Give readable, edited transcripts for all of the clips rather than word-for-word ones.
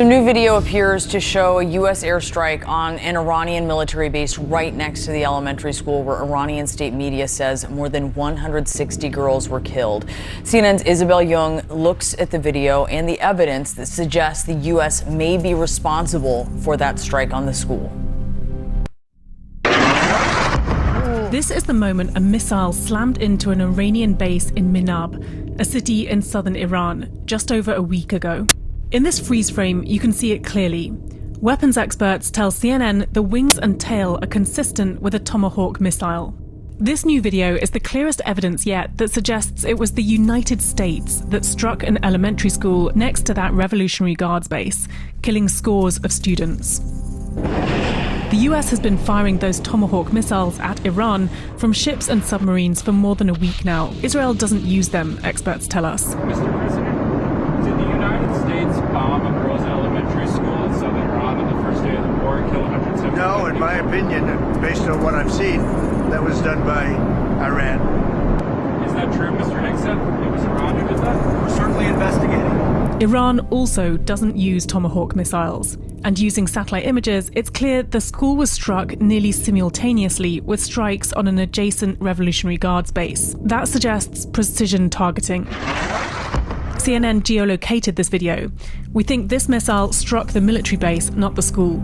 new video appears to show a U.S. airstrike on an Iranian military base right next to the elementary school, where Iranian state media says more than 160 girls were killed. CNN's Isabel Young looks at the video and the evidence that suggests the U.S. may be responsible for that strike on the school. This is the moment a missile slammed into an Iranian base in Minab, a city in southern Iran, just over a week ago. In this freeze frame, you can see it clearly. Weapons experts tell CNN the wings and tail are consistent with a Tomahawk missile. This new video is the clearest evidence yet that suggests it was the United States that struck an elementary school next to that Revolutionary Guards base, killing scores of students. The US has been firing those Tomahawk missiles at Iran from ships and submarines for more than a week now. Israel doesn't use them, experts tell us. Mr. President, did the United States bomb a girls' elementary school in southern Iran on the first day of the war and kill 170 people? No, in my opinion, based on what I've seen, that was done by Iran. Is that true, Mr. Hegseth? It was Iran who did that? We're certainly investigating. Iran also doesn't use Tomahawk missiles. And using satellite images, it's clear the school was struck nearly simultaneously with strikes on an adjacent Revolutionary Guards base. That suggests precision targeting. CNN geolocated this video. We think this missile struck the military base, not the school.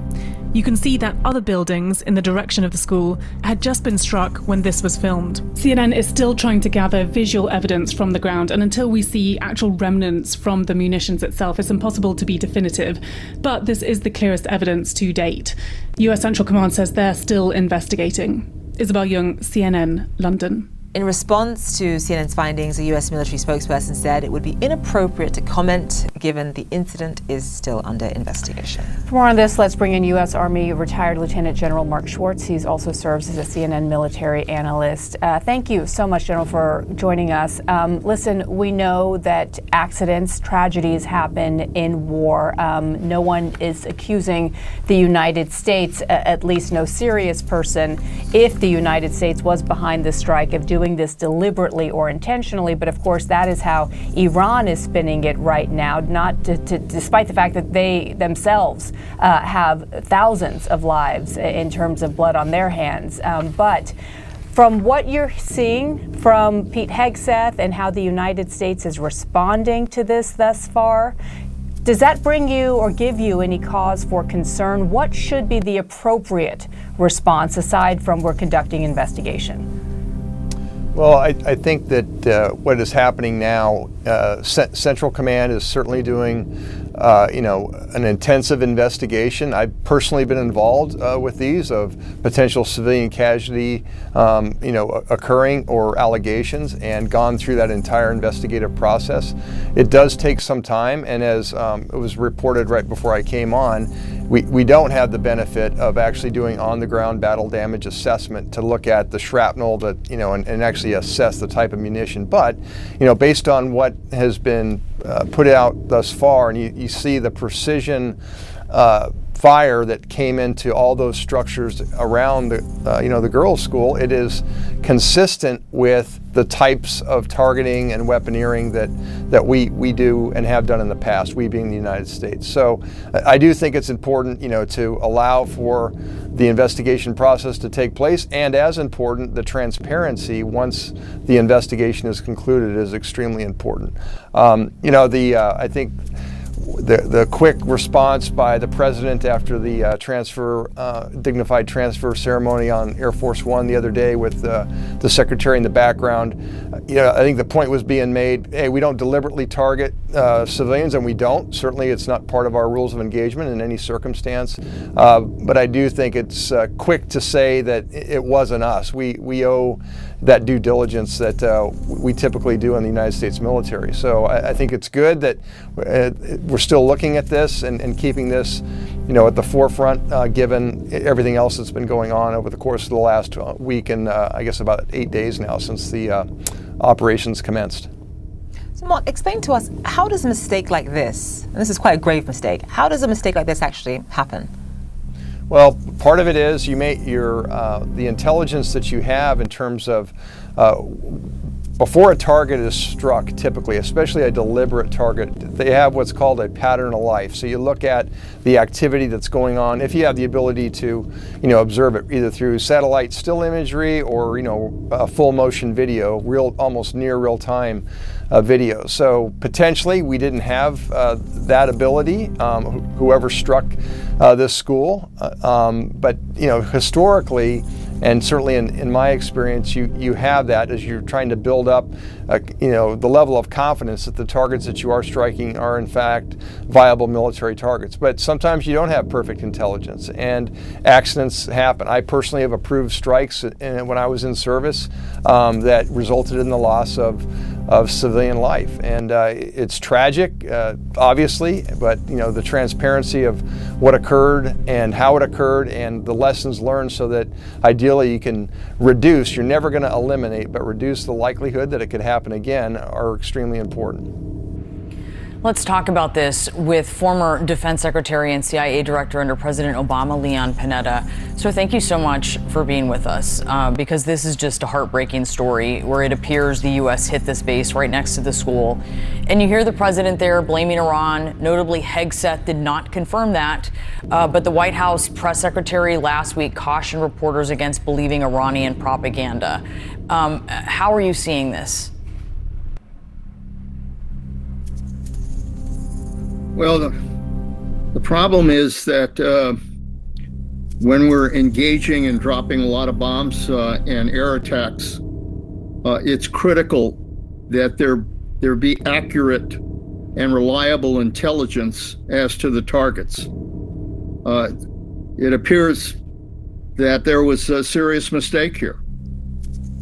You can see that other buildings in the direction of the school had just been struck when this was filmed. CNN is still trying to gather visual evidence from the ground, and until we see actual remnants from the munitions itself, it's impossible to be definitive. But this is the clearest evidence to date. US Central Command says they're still investigating. Isabel Young, CNN, London. In response to CNN's findings, a US military spokesperson said it would be inappropriate to comment given the incident is still under investigation. For more on this, let's bring in U.S. Army retired Lieutenant General Mark Schwartz. He also serves as a CNN military analyst. Thank you so much, General, for joining us. Listen, we know that accidents, tragedies happen in war. No one is accusing the United States, at least no serious person, if the United States was behind this strike, of doing this deliberately or intentionally. But of course, that is how Iran is spinning it right now, despite the fact that they themselves have thousands of lives in terms of blood on their hands. But from what you're seeing from Pete Hegseth and how the United States is responding to this thus far, does that bring you or give you any cause for concern? What should be the appropriate response aside from we're conducting investigation? Well, I think that what is happening now, Central Command is certainly doing an intensive investigation. I've personally been involved with these of potential civilian casualty, occurring or allegations, and gone through that entire investigative process. It does take some time, and as it was reported right before I came on, we don't have the benefit of actually doing on-the-ground battle damage assessment to look at the shrapnel that, and actually assess the type of munition. But, based on what has been put out thus far, and you see the precision fire that came into all those structures around the girls' school, it is consistent with the types of targeting and weaponeering that we do and have done in the past, we being the United States. So I do think it's important, to allow for the investigation process to take place, and as important, the transparency once the investigation is concluded is extremely important. I think the quick response by the president after the dignified transfer ceremony on Air Force One the other day with the secretary in the background, I think the point was being made, hey, we don't deliberately target civilians, and we don't. Certainly it's not part of our rules of engagement in any circumstance. But I do think it's quick to say that it wasn't us. We owe that due diligence that we typically do in the United States military. So I think it's good that we're still looking at this and keeping this, at the forefront, given everything else that's been going on over the course of the last week and I guess about 8 days now since the operations commenced. So Mark, explain to us, how does a mistake like this, and this is quite a grave mistake, how does a mistake like this actually happen? Well, part of it is the intelligence that you have in terms of before a target is struck, typically, especially a deliberate target, they have what's called a pattern of life. So you look at the activity that's going on. If you have the ability to, observe it either through satellite still imagery or, full motion video, almost near real time video. So potentially we didn't have that ability, whoever struck this school. But historically, and certainly in my experience, you have that as you're trying to build up, the level of confidence that the targets that you are striking are in fact viable military targets. But sometimes you don't have perfect intelligence, and accidents happen. I personally have approved strikes when I was in service that resulted in the loss of civilian life, and it's tragic, obviously, but the transparency of what occurred and how it occurred and the lessons learned, so that ideally you can reduce, you're never going to eliminate, but reduce the likelihood that it could happen again, are extremely important. Let's talk about this with former Defense Secretary and CIA Director under President Obama, Leon Panetta. So thank you so much for being with us, because this is just a heartbreaking story where it appears the U.S. hit this base right next to the school. And you hear the president there blaming Iran. Notably, Hegseth did not confirm that, but the White House press secretary last week cautioned reporters against believing Iranian propaganda. How are you seeing this? Well, the problem is that when we're engaging and dropping a lot of bombs and air attacks, it's critical that there be accurate and reliable intelligence as to the targets. It appears that there was a serious mistake here,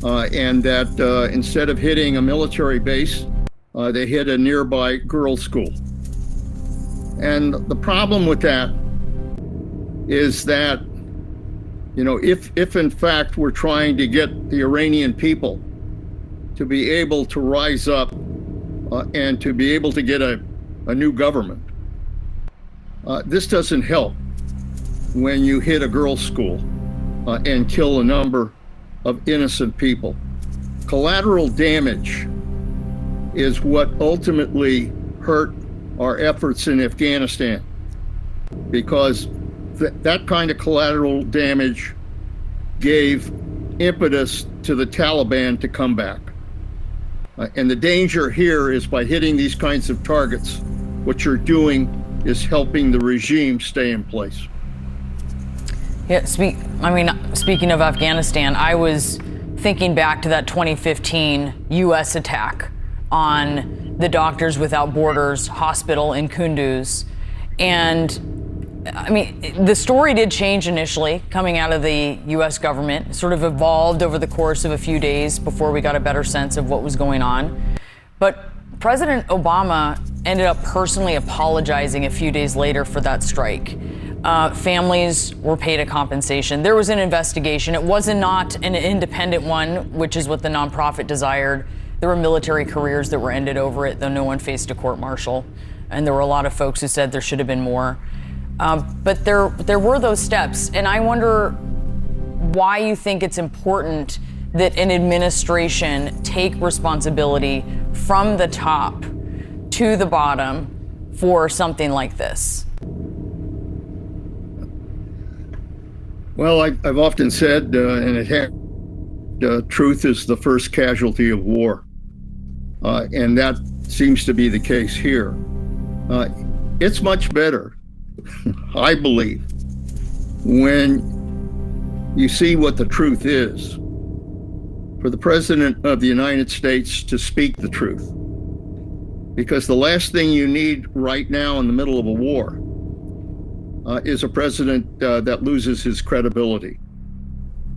and that instead of hitting a military base, they hit a nearby girls' school. And the problem with that is that, if in fact we're trying to get the Iranian people to be able to rise up and to be able to get a new government, this doesn't help when you hit a girls' school and kill a number of innocent people. Collateral damage is what ultimately hurt our efforts in Afghanistan, because that kind of collateral damage gave impetus to the Taliban to come back. And the danger here is by hitting these kinds of targets, what you're doing is helping the regime stay in place. Yeah, speaking of Afghanistan, I was thinking back to that 2015 U.S. attack on the Doctors Without Borders hospital in Kunduz. And the story did change initially coming out of the U.S. government. It sort of evolved over the course of a few days before we got a better sense of what was going on. But President Obama ended up personally apologizing a few days later for that strike. Families were paid a compensation. There was an investigation. It was not an independent one, which is what the nonprofit desired. There were military careers that were ended over it, though no one faced a court-martial. And there were a lot of folks who said there should have been more. But there were those steps. And I wonder why you think it's important that an administration take responsibility from the top to the bottom for something like this. Well, I've often said, truth is the first casualty of war. And that seems to be the case here. It's much better, I believe, when you see what the truth is, for the President of the United States to speak the truth. Because the last thing you need right now in the middle of a war is a president that loses his credibility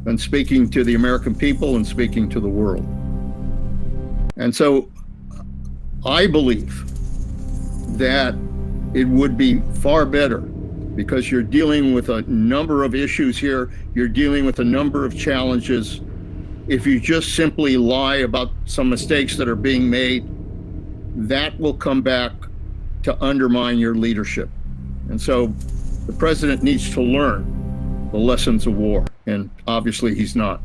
and speaking to the American people and speaking to the world. And so I believe that it would be far better, because you're dealing with a number of issues here, you're dealing with a number of challenges. If you just simply lie about some mistakes that are being made, that will come back to undermine your leadership. And so the president needs to learn the lessons of war, and obviously he's not.